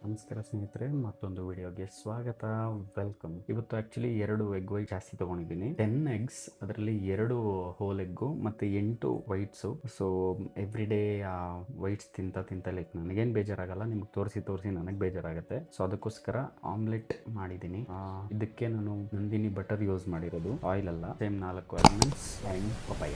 ನಮಸ್ಕಾರ ಸ್ನೇಹಿತರೆ, ಮತ್ತೊಂದು ವಿಡಿಯೋಗೆ ಸ್ವಾಗತ. ವೆಲ್ಕಮ್. ಇವತ್ತು ಆಕ್ಚುಲಿ 2 ಎಗ್ ವೈಟ್ ಜಾಸ್ತಿ ತಗೊಂಡಿದ್ದೀನಿ. 10 ಎಗ್ಸ್, ಅದರಲ್ಲಿ 2 ಹೋಲ್ ಎಗ್ಗು ಮತ್ತೆ 8 ವೈಟ್ಸು. ಸೊ ಎವ್ರಿ ಡೇ ಆ ವೈಟ್ಸ್ ತಿಂತ ಲೈಕ್ ನನಗೇನು ಬೇಜಾರಾಗಲ್ಲ, ನಿಮ್ಗೆ ತೋರಿಸಿ ನನಗೆ ಬೇಜಾರಾಗುತ್ತೆ. ಸೊ ಅದಕ್ಕೋಸ್ಕರ ಆಮ್ಲೆಟ್ ಮಾಡಿದ್ದೀನಿ. ಇದಕ್ಕೆ ನಾನು ನಂದಿನಿ ಬಟರ್ ಯೂಸ್ ಮಾಡಿರೋದು, ಆಯಿಲ್ ಅಲ್ಲ. Same 4 almonds and papaya.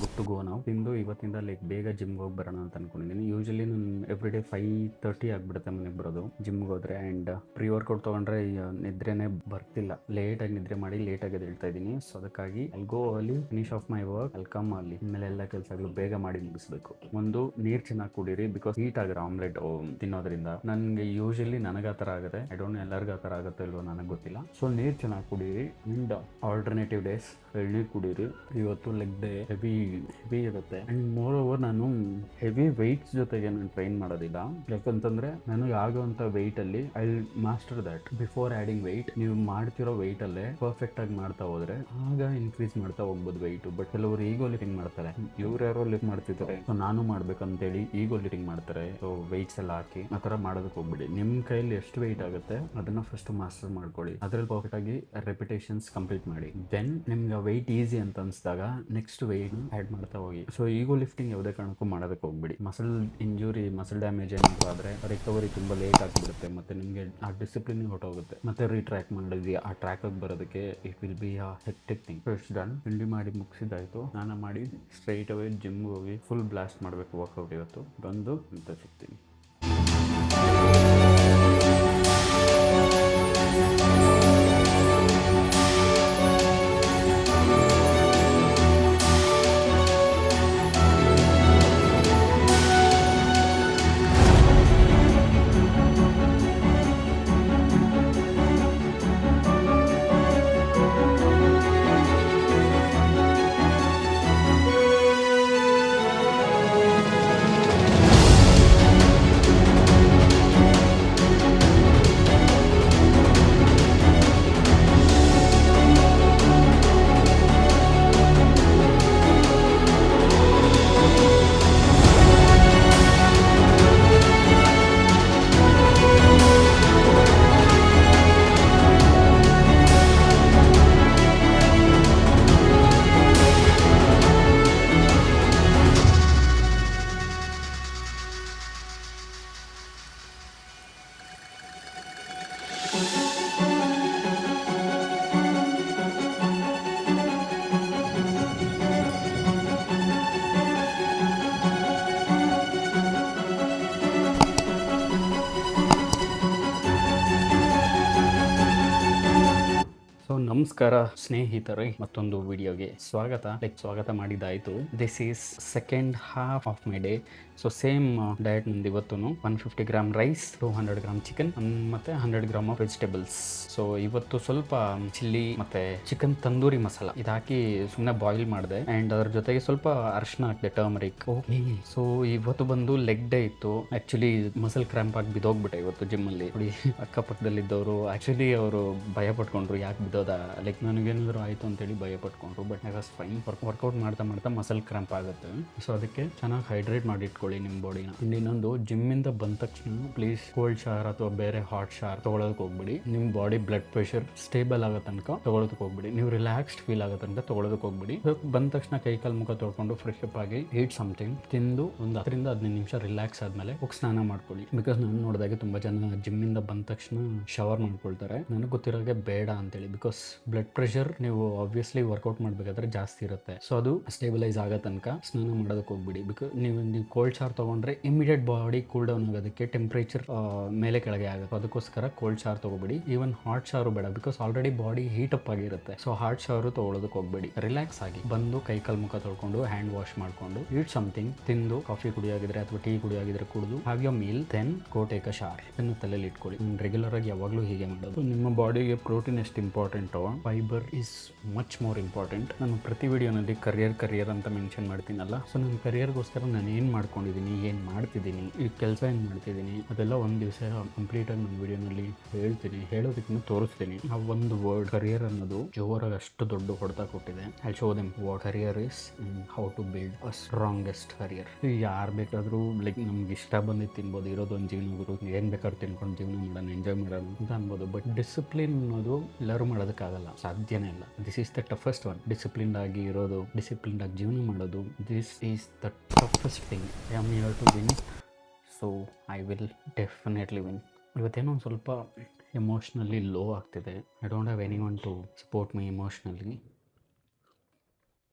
Good to go. ನಾವು ತಿಂದು ಇವತ್ತಿಂದ ಲೈಕ್ ಬೇಗ ಜಿಮ್ಗೆ ಹೋಗಿ ಬರೋಣ ಅಂತ ಅನ್ಕೊಂಡಿದ್ದೀನಿ. ಯೂಶಲಿ ನಾನು ಎವ್ರಿ ಡೇ 5:30 ಆಗ್ಬಿಡುತ್ತೆ ಮನೆಗೆ ಬರೋದು ಜಿಮ್ಗೆ ಹೋದ್ರೆ. ಆ್ಯಂಡ್ ಪ್ರೀ ವರ್ಕೌಟ್ ತೊಗೊಂಡ್ರೆ ನಿದ್ರೆನೇ ಬರ್ತಿಲ್ಲ, ಲೇಟಾಗಿ ನಿದ್ರೆ ಮಾಡಿ ಲೇಟಾಗಿ ಎದ್ದೇಳ್ತಾ ಇದ್ದೀನಿ. ಸೊ ಅದಕ್ಕಾಗಿ ಐ ಗೋ ಅಲ್ಲಿ ಫಿನಿಶ್ ಆಫ್ ಮೈ ವರ್ಕ್, ಅಲ್ಲಿ ಕಮ್ ಅಲ್ಲಿ ಇನ್ಮೇಲೆ ಎಲ್ಲ ಕೆಲಸಗಳು ಬೇಗ ಮಾಡಿ ಮುಗಿಸ್ಬೇಕು. ಒಂದು ನೀರು ಚೆನ್ನಾಗಿ ಕುಡೀರಿ, ಬಿಕಾಸ್ ಹೀಟ್ ಆಗಿರೋ ಆಮ್ಲೆಟ್ ತಿನ್ನೋದ್ರಿಂದ ನನಗೆ ಯೂಶಲಿ ನನಗೆ ಆ ಥರ ಆಗುತ್ತೆ. ಐ ಡೋಂಟ್ ನೋ ಎಲ್ಲರಿಗೂ ಆ ಥರ ಆಗುತ್ತೆ ಇಲ್ವೋ ನನಗೆ ಗೊತ್ತಿಲ್ಲ. ಸೊ ನೀರು ಚೆನ್ನಾಗಿ ಕುಡೀರಿ. ಆ್ಯಂಡ್ ಆಲ್ಟರ್ನೇಟಿವ್ ಡೇಸ್ ಎಳ್ನೀರು ಕುಡೀರಿ. ಇವತ್ತು ಲೆಗ್ ಡೇ ಹೆವಿ ಇರುತ್ತೆ. ಆ್ಯಂಡ್ ಮೋರ್ ಓವರ್ ನಾನು ಹೆವಿ ವೆಯ್ಟ್ಸ್ ಜೊತೆಗೆ ನಾನು ಟ್ರೈನ್ ಮಾಡೋದಿಲ್ಲ. ಯಾಕಂತಂದರೆ ನನಗೆ ಆಗೋವಂಥ ವೆಯ್ಟಲ್ಲಿ I master that before adding weight. ನೀವು ಮಾಡ್ತಿರೋ ವೆಯ್ಟಲ್ಲೇ ಪರ್ಫೆಕ್ಟಾಗಿ ಮಾಡ್ತಾ ಹೋದರೆ ಆಗ ಇನ್ಕ್ರೀಸ್ ಮಾಡ್ತಾ ಹೋಗ್ಬೋದು ವೆಯ್ಟು. ಬಟ್ ಕೆಲವರು ಈಗೋ ಲಿಫ್ಟಿಂಗ್ ಮಾಡ್ತಾರೆ, ಇವ್ರು ಯಾರೋ ಲಿಫ್ಟ್ ಮಾಡ್ತಿದ್ದಾರೆ, ಸೊ ನಾನು ಮಾಡ್ಬೇಕಂತೇಳಿ ಈಗೋ ಲಿಫ್ಟಿಂಗ್ ಮಾಡ್ತಾರೆ. ಸೊ ವೆಯ್ಟ್ಸ್ ಎಲ್ಲ ಹಾಕಿ ಆ ಥರ ಮಾಡೋದಕ್ಕೆ ಹೋಗ್ಬಿಡಿ. ನಿಮ್ಮ ಕೈಯಲ್ಲಿ ಎಷ್ಟು ವೆಯ್ಟ್ ಆಗುತ್ತೆ ಅದನ್ನು ಫಸ್ಟ್ ಮಾಸ್ಟರ್ ಮಾಡ್ಕೊಳ್ಳಿ. ಅದರಲ್ಲಿ ಪರ್ಫೆಕ್ಟಾಗಿ ರೆಪಿಟೇಷನ್ಸ್ ಕಂಪ್ಲೀಟ್ ಮಾಡಿ. ದೆನ್ ನಿಮ್ಗೆ ವೆಯ್ಟ್ ಈಸಿ ಅಂತ ಅನಿಸಿದಾಗ ನೆಕ್ಸ್ಟ್ ವೆಯ್ಟ್ ಆ್ಯಡ್ ಮಾಡ್ತಾ ಹೋಗಿ. ಸೊ ಈಗೋ ಲಿಫ್ಟಿಂಗ್ ಯಾವುದೇ ಕಾರಣಕ್ಕೂ ಮಾಡೋದಕ್ಕೆ ಹೋಗ್ಬಿಡಿ. ಮಸಲ್ ಇಂಜುರಿ, ಮಸಲ್ ಡ್ಯಾಮೇಜ್ ಏನಾದರೂ ಆದರೆ ರಿಕವರಿ ತುಂಬ ಲೇಟ್ ಆಗಿಬಿಡುತ್ತೆ, ಮತ್ತು ನಿಮಗೆ ಆ ಡಿಸಿಪ್ಲಿನ್ ಹೊರಟೋಗುತ್ತೆ. ಮತ್ತೆ ರೀಟ್ರ್ಯಾಕ್ ಮಾಡಿದ್ವಿ ಆ ಟ್ರ್ಯಾಕಾಗಿ ಬರೋದಕ್ಕೆ it will be a hectic thing. First done. ತಿಂಡಿ ಮಾಡಿ ಮುಗಿಸಿದಾಯಿತು. ಸ್ನಾನ ಮಾಡಿ ಸ್ಟ್ರೈಟ್ ಅವೇ ಜಿಮ್ಗೆ ಹೋಗಿ ಫುಲ್ ಬ್ಲಾಸ್ಟ್ ಮಾಡಬೇಕು ವರ್ಕೌಟ್. ಇವತ್ತು ಬಂದು ಅಂತ ಸಿಗ್ತೀನಿ. ನಮಸ್ಕಾರ ಸ್ನೇಹಿತರೆ, ಮತ್ತೊಂದು ವಿಡಿಯೋಗೆ ಸ್ವಾಗತ ಮಾಡಿದ್ದಾಯಿತು. This is second half of my day. So same diet ನಂದು ಇವತ್ತು 150 ಗ್ರಾಮ್ ರೈಸ್, 200 ಗ್ರಾಮ್ ಚಿಕನ್ ಮತ್ತು 100 ಗ್ರಾಮ್ ಆಫ್ ವೆಜಿಟೇಬಲ್ಸ್. ಸೊ ಇವತ್ತು ಸ್ವಲ್ಪ ಚಿಲ್ಲಿ ಮತ್ತು ಚಿಕನ್ ತಂದೂರಿ ಮಸಾಲ ಇದಾಕಿ ಸುಮ್ಮನೆ ಬಾಯ್ಲ್ ಮಾಡಿದೆ. ಆ್ಯಂಡ್ ಅದ್ರ ಜೊತೆಗೆ ಸ್ವಲ್ಪ ಅರಿಶಿನ ಹಾಕಿದೆ, ಟರ್ಮರಿಕ್. ಸೊ ಇವತ್ತು ಬಂದು ಲೆಗ್ ಡೇ ಇತ್ತು. ಆ್ಯಕ್ಚುಲಿ ಮಸಲ್ ಕ್ರ್ಯಾಂಪ್ ಆಗಿ ಬಿದ್ದೋಗ್ಬಿಟ್ಟೆ ಇವತ್ತು ಜಿಮ್ಮಲ್ಲಿ. ನೋಡಿ, ಅಕ್ಕಪಕ್ಕದಲ್ಲಿದ್ದವರು ಆ್ಯಕ್ಚುಲಿ ಅವರು ಭಯ ಪಟ್ಕೊಂಡ್ರು, ಯಾಕೆ ಬಿದ್ದೋದ, ಲೈಕ್ ನನಗೇನಾದರೂ ಆಯಿತು ಅಂತೇಳಿ ಭಯ ಪಟ್ಕೊಂಡ್ರು. But I was fine. Workout ಮಾಡ್ತಾ ಮಸಲ್ ಕ್ರ್ಯಾಂಪ್ ಆಗುತ್ತೆ. ಸೊ ಅದಕ್ಕೆ ಚೆನ್ನಾಗಿ ಹೈಡ್ರೇಟ್ ಮಾಡಿ ಇಟ್ಕೊಳ್ಳಿ ನಿಮ್ಮ ಬಾಡಿನ. ಇನ್ನೊಂದು, ಜಿಮ್ಮಿಂದ ಬಂದ ತಕ್ಷಣ ಪ್ಲೀಸ್ ಕೋಲ್ಡ್ ಶವರ್ ಅಥವಾ ಬೇರೆ ಹಾಟ್ ಶವರ್ ತೊಗೊಳೋದಕ್ಕೆ ಹೋಗ್ಬಿಡಿ. ನಿಮ್ಮ ಬಾಡಿ ಬ್ಲಡ್ ಪ್ರೆಷರ್ ಸ್ಟೇಬಲ್ ಆಗೋ ತನಕ ತೊಗೊಳೋದಕ್ಕೆ ಹೋಗ್ಬಿಡಿ. ನೀವು ರಿಲ್ಯಾಕ್ಸ್ಡ್ ಫೀಲ್ ಆಗೋ ತನಕ ತೊಗೊಳೋದಕ್ಕೆ ಹೋಗ್ಬಿಡಿ. ಬಂದ ತಕ್ಷಣ ಕೈ ಕಾಲು ಮುಖ ತೊಳ್ಕೊಂಡು ಫ್ರೆಶ್ ಅಪ್ ಆಗಿ ಈಟ್ ಸಮಥಿಂಗ್ ತಿಂದು ಒಂದು 10-15 ನಿಮಿಷ ರಿಲ್ಯಾಕ್ಸ್ ಆದಮೇಲೆ ಹೋಗಿ ಸ್ನಾನ ಮಾಡ್ಕೊಳ್ಳಿ. ಬಿಕಾಸ್ ನಾನು ನೋಡಿದಾಗೆ ತುಂಬ ಜನ ಜಿಮ್ಮಿಂದ ಬಂದ ತಕ್ಷಣ ಶವರ್ ಮಾಡ್ಕೊಳ್ತಾರೆ. ನನಗೆ ಗೊತ್ತಿರೋಗೆ ಬೇಡ ಅಂತೇಳಿ. ಬಿಕಾಸ್ ಬ್ಲಡ್ ಪ್ರೆಷರ್ ನೀವು ಆಬ್ವಿಯಸ್ಲಿ ವರ್ಕೌಟ್ ಮಾಡಬೇಕಾದ್ರೆ ಜಾಸ್ತಿ ಇರುತ್ತೆ. ಸೊ ಅದು ಸ್ಟೇಬಲೈಸ್ ಆಗೋ ತನಕ ಸ್ನಾನ ಮಾಡೋದಕ್ಕೆ ಹೋಗ್ಬಿಡಿ. ಬಿಕಾಸ್ ನೀವು ಕೋಲ್ಡ್ ಶವರ್ ತೊಗೊಂಡ್ರೆ ಇಮಿಡಿಯೇಟ್ ಬಾಡಿ ಕೂಲ್ ಡೌನ್ ಆಗೋದಕ್ಕೆ ಟೆಂಪ್ರೇಚರ್ ಮೇಲೆ ಕೆಳಗೆ ಆಗುತ್ತೆ. ಅದಕ್ಕೋಸ್ಕರ ಕೋಲ್ಡ್ ಶವರ್ ತೊಗೊಬೇಡಿ. ಈವನ್ ಹಾಟ್ ಶವರ್ ಬೇಡ, because already body heat up ಆಗಿರುತ್ತೆ. ಸೊ ಹಾಟ್ ಶವರ್ ತೊಗೊಳೋದಕ್ಕೆ ಹೋಗ್ಬೇಡಿ. ರಿಲ್ಯಾಕ್ಸ್ ಆಗಿ ಬಂದು ಕೈ ಕಾಲು ಮುಖ ತೊಳ್ಕೊಂಡು ಹ್ಯಾಂಡ್ ವಾಶ್ ಮಾಡ್ಕೊಂಡು ಈಟ್ ಸಮಥಿಂಗ್ ತಿಂದು, ಕಾಫಿ ಕುಡಿಯಾಗಿದ್ರೆ ಅಥವಾ ಟೀ ಕುಡಿಯಾಗಿದ್ರೆ ಕುಡಿದು have your meal, then go take a shower. ಇದನ್ನು ತಲೆಯಲ್ಲಿ ಇಟ್ಕೊಳ್ಳಿ. ರೆಗ್ಯುಲರ್ ಆಗಿ ಯಾವಾಗಲೂ ಹೀಗೆ ಮಾಡೋದು. ನಿಮ್ಮ ಬಾಡಿಗೆ ಪ್ರೋಟೀನ್ ಎಷ್ಟು ಇಂಪಾರ್ಟೆಂಟೋ fibre is much more important. ನಾನು ಪ್ರತಿ ವಿಡಿಯೋನಲ್ಲಿ ಕರಿಯರ್ ಅಂತ ಮೆನ್ಷನ್ ಮಾಡ್ತೀನಲ್ಲ. ಸೊ ನನ್ನ ಕರಿಯರ್ಗೋಸ್ಕರ ನಾನು ಏನು ಮಾಡ್ಕೊಂಡು ಮಾಡ್ಕೊಂಡಿದ್ದೀನಿ, ಏನು ಮಾಡ್ತಿದ್ದೀನಿ, ಈ ಕೆಲಸ ಏನು ಮಾಡ್ತಿದ್ದೀನಿ, ಅದೆಲ್ಲ ಒಂದು ದಿವಸ ಕಂಪ್ಲೀಟಾಗಿ ನನ್ನ ವಿಡಿಯೋನಲ್ಲಿ ಹೇಳ್ತೀನಿ. ಹೇಳೋದಕ್ಕಿಂತ ತೋರಿಸ್ತೀನಿ. ಆ ಒಂದು ವರ್ಡ್ ಕರಿಯರ್ ಅನ್ನೋದು ಜೋರಾಗಿ ಅಷ್ಟು ದೊಡ್ಡ ಹೊಡೆತ ಕೊಟ್ಟಿದೆ. I show them what career is and how to build a strongest career. ಯಾರು ಬೇಕಾದರೂ ಲೈಕ್ ನಮ್ಗೆ ಇಷ್ಟ ಬಂದಿದ್ದು ತಿನ್ಬೋದು, ಇರೋದು ಒಂದು ಜೀವನ ಗುರು, ಏನು ಬೇಕಾದ್ರೂ ತಿನ್ಕೊಂಡು ಜೀವನ ಮಾಡೋಣ, ಎಂಜಾಯ್ ಮಾಡೋಣ ಅಂತ ಅನ್ಬೋದು. ಬಟ್ ಡಿಸಿಪ್ಲಿನ್ ಅನ್ನೋದು ಎಲ್ಲರೂ ಮಾಡೋದಕ್ಕಾಗಲ್ಲ, ಸಾಧ್ಯನೇ ಇಲ್ಲ. This is the toughest one. Disciplined ಆಗಿ ಇರೋದು, ಡಿಸಿಪ್ಲಿನ್ಡ್ ಆಗಿ ಜೀವನ ಮಾಡೋದು, this is the toughest thing. I am here to win, so I will definitely win. ಇವತ್ತೇನೋ ಒಂದು ಸ್ವಲ್ಪ ಎಮೋಷ್ನಲಿ ಲೋ ಆಗ್ತಿದೆ. I don't have any one to support my emotionally.